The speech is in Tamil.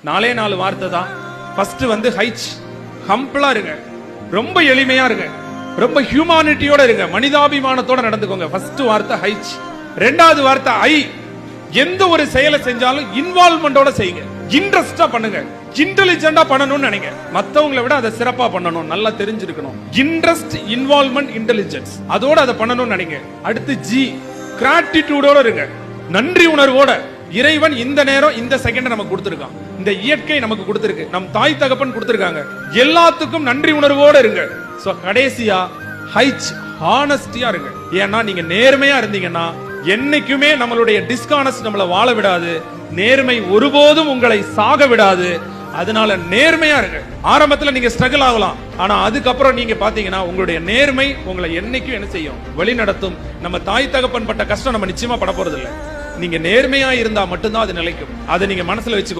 4 வார்த்தை தான். ஃபர்ஸ்ட் வந்து ஹைச், ஹம்பிளா இருங்க, ரொம்ப எளிமையா இருங்க, ரொம்ப ஹியூமானிட்டியோட இருங்க, மனிதாபிமானத்தோட நடந்துக்கோங்க. ஃபர்ஸ்ட் வார்த்தை ஹைச். ரெண்டாவது வார்த்தை ஐ, எந்த ஒரு செயலை செஞ்சாலும் இன்வால்வ்மெண்டோட செய்யுங்க, இன்ட்ரெஸ்டா பண்ணுங்க, இன்டெலிஜென்ட்டா பண்ணணும்னு நினைங்க, மத்தவங்களை விட அதை சிறப்பா பண்ணணும், நல்லா தெரிஞ்சிருக்கணும். இன்ட்ரெஸ்ட், இன்வால்வ்மெண்ட், இன்டெலிஜென்ஸ், அதோட அதை பண்ணணும்னு நினைங்க. அடுத்து ஜி, கிராட்டிடியூடோட இருங்க, நன்றி உணர்வோட. இறைவன் இந்த நேரம் இந்த செகண்ட் நமக்கு கொடுத்திருக்கான், இந்த இயற்கை நமக்கு கொடுத்திருக்கு, நம் தாய் தகப்பன் கொடுத்திருக்காங்க, எல்லாத்துக்கும் நன்றி உணர்வோட இருங்க. சோ கடைசியா ஹைச், ஹானஸ்டியா இருங்க. ஏன்னா நீங்க நேர்மையா இருந்தீங்கன்னா என்னைக்குமே நம்மளுடைய டிஸ்கானஸ்ட் நம்மள வாழ விடாது, நேர்மை ஒருபோதும் உங்களை சாக விடாது. அதனால நேர்மையா இருங்க. ஆரம்பத்துல நீங்க ஸ்ட்ரகிள் ஆகலாம், ஆனா அதுக்கப்புறம் நீங்க பாத்தீங்கன்னா உங்களுடைய நேர்மை உங்களை என்னைக்கும் என்ன செய்யும், வழி நடத்தும். நம்ம தாய் தகப்பன் பட்ட கஷ்டம் நம்ம நிச்சயமா பட போறது இல்லை. நீங்க நேர்மையா இருந்தா மட்டும்தான் அது நிலைக்கும். அதை நீங்க மனசுல வச்சுக்கோ.